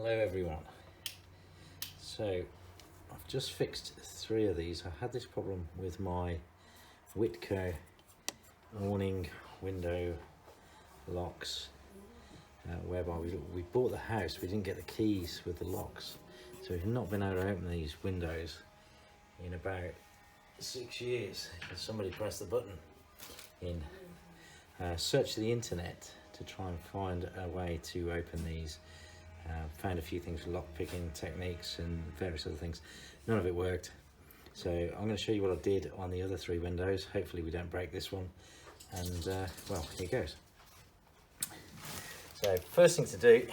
Hello everyone. So I've just fixed 3 of these. I had this problem with my Whitco Awning Window Locks whereby we bought the house, we didn't get the keys with the locks, so we've not been able to open these windows in about 6 years because somebody pressed the button in. Searched the internet to try and find a way to open these. Found a few things with lock picking techniques and various other things. None of it worked. So I'm going to show you what I did on the other 3 windows. Hopefully we don't break this one. And well, here goes. So first thing to do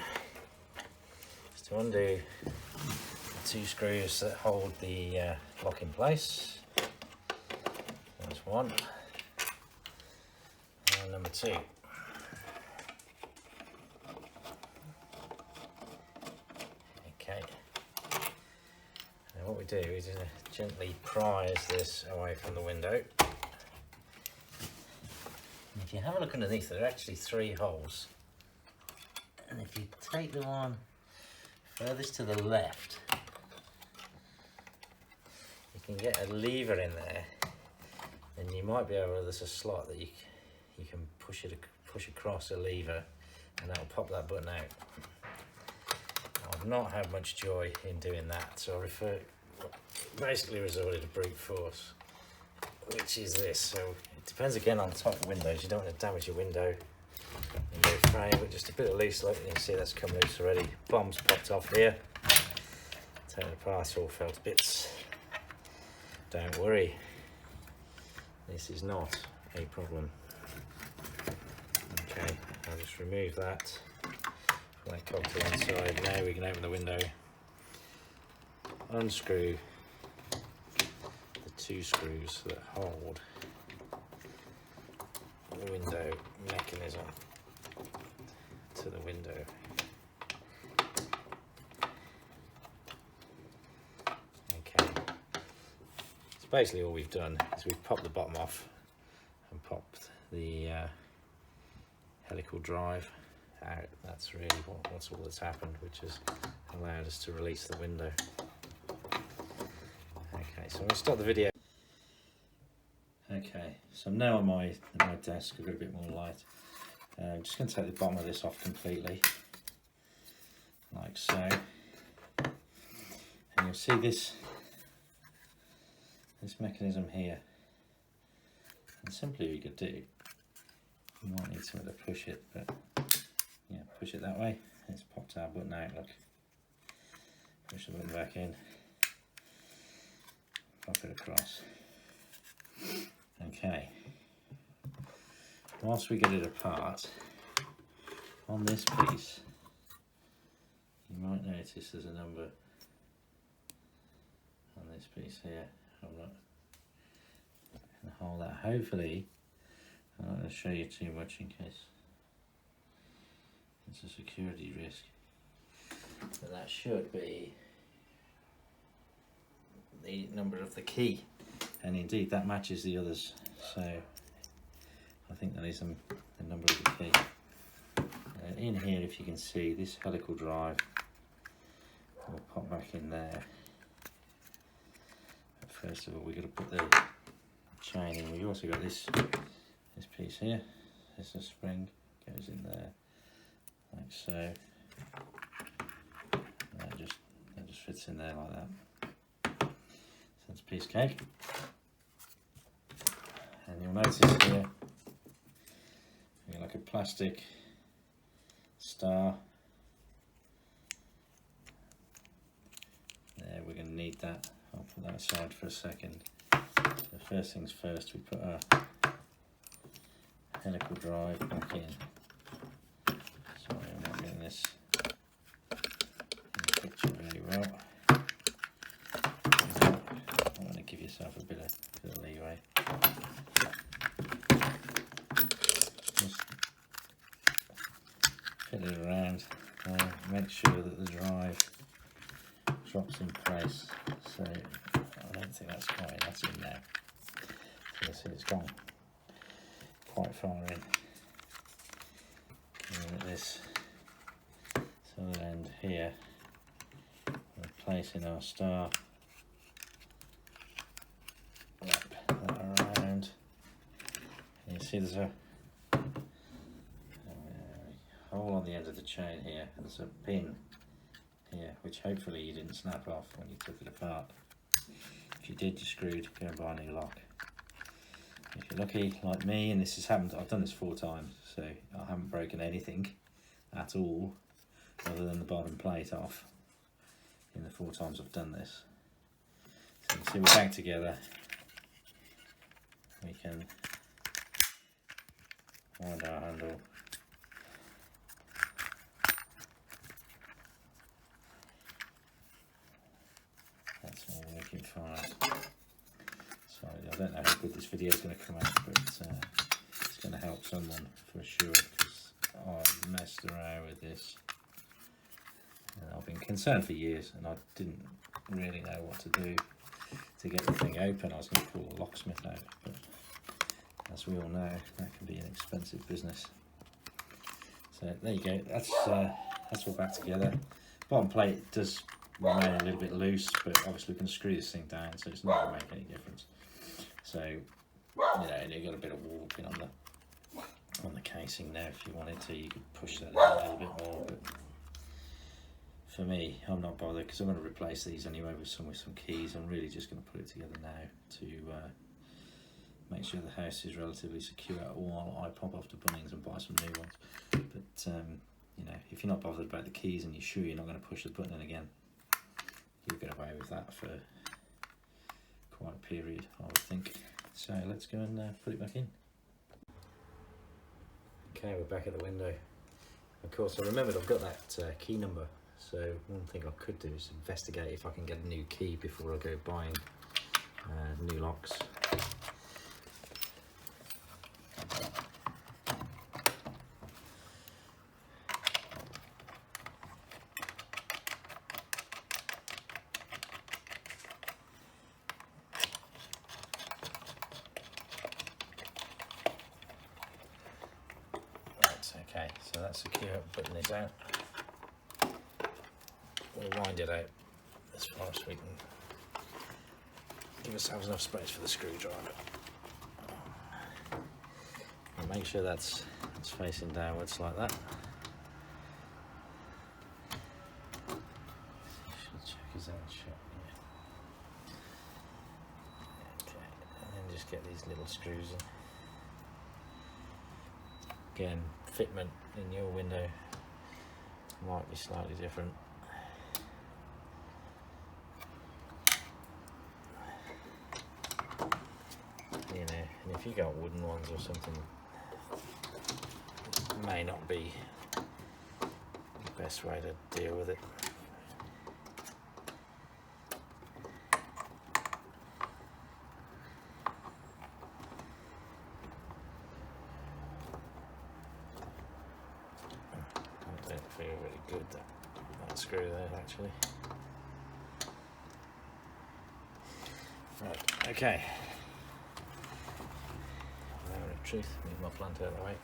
is to undo the 2 screws that hold the lock in place. There's one. And number 2. Okay. Now what we do is gently prise this away from the window. And if you have a look underneath, there are actually 3 holes. And if you take the one furthest to the left, you can get a lever in there, and you might be able to, there's a slot that you can push across a lever, and that'll pop that button out. I've not had much joy in doing that, so I basically resorted to brute force, which is this. So it depends again on the type of windows. You don't want to damage your window frame, but just a bit of loose, like you can see that's come loose already. Bombs popped off here. Take it apart, all fell to bits. Don't worry, this is not a problem. Okay, I'll just remove that. Put that cock to one side. Now we can open the window. Unscrew the 2 screws that hold the window mechanism to the window. Okay, so basically all we've done is we've popped the bottom off and popped the helical drive out. That's really what's all that's happened, which has allowed us to release the window. Okay, so I'm going to stop the video. Okay, so I'm now on my desk. I've got a bit more light. I'm just going to take the bottom of this off completely, like so. And you'll see this mechanism here. And simply what you could do, you might need something to push it, but yeah, push it that way. It's popped our button out, look. Push the button back in, pop it across. Okay. Whilst we get it apart, on this piece, you might notice there's a number on this piece here. I'm not going to hold that. Hopefully, I'm not going to show you too much in case it's a security risk. But that should be the number of the key, and indeed that matches the others. So I think that is the number of the key. In here, if you can see, this helical drive will pop back in there. But first of all, we've got to put the chain in. We've also got this piece here. This is a spring, goes in there like so. That just fits in there like that. So that's a piece of cake. And you'll notice here, like a plastic star. There, we're going to need that. I'll put that aside for a second. So first things first, we put our helical drive back in. Sorry, I'm not getting this in the picture very well. I want to give yourself a bit of leeway. Just fit it around, make sure that the drive drops in place. So I don't think that's quite, that's in there. So you see it's gone quite far in. And at this southern end here, placing our star. Wrap that around. And you see there's a hole on the end of the chain here. There's a pin here, which hopefully you didn't snap off when you took it apart. If you did, you're screwed. Go and buy a new lock. If you're lucky, like me, and this has happened, I've done this 4 times, so I haven't broken anything at all, other than the bottom plate off, in the 4 times I've done this. So you can see we're back together. We can wind our handle. That's all working fine. Sorry, I don't know how good this video is going to come out, but it's going to help someone for sure, because I messed around with this. And I've been concerned for years, and I didn't really know what to do to get the thing open. I was going to call a locksmith out, but as we all know, that can be an expensive business. So there you go. That's all back together. Bottom plate does remain a little bit loose, but obviously we can screw this thing down, so it's not going to make any difference. So, you know, and you've got a bit of warping on the casing now. If you wanted to, you could push that in a little bit more. But for me, I'm not bothered, because I'm going to replace these anyway with some keys. I'm really just going to put it together now to make sure the house is relatively secure while I pop off to Bunnings and buy some new ones. But you know, if you're not bothered about the keys and you're sure you're not going to push the button in again, you'll get away with that for quite a period, I would think. So let's go and put it back in. Okay, we're back at the window. Of course, I remembered I've got that key number, so one thing I could do is investigate if I can get a new key before I go buying new locks. Okay, so that's secure. Button is out. We'll wind it out as far as we can give ourselves enough space for the screwdriver. And make sure that's facing downwards like that. Should check his out shut. Yeah. Okay, and then just get these little screws in. Again, fitment in your window might be slightly different. You know, and if you got wooden ones or something, it may not be the best way to deal with it. I don't feel really good that screw there actually. Right, okay. Moment of truth, move my plant out of the way.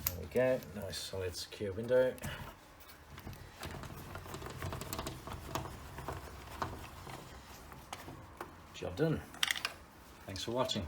There we go, nice solid secure window. Job done. Thanks for watching.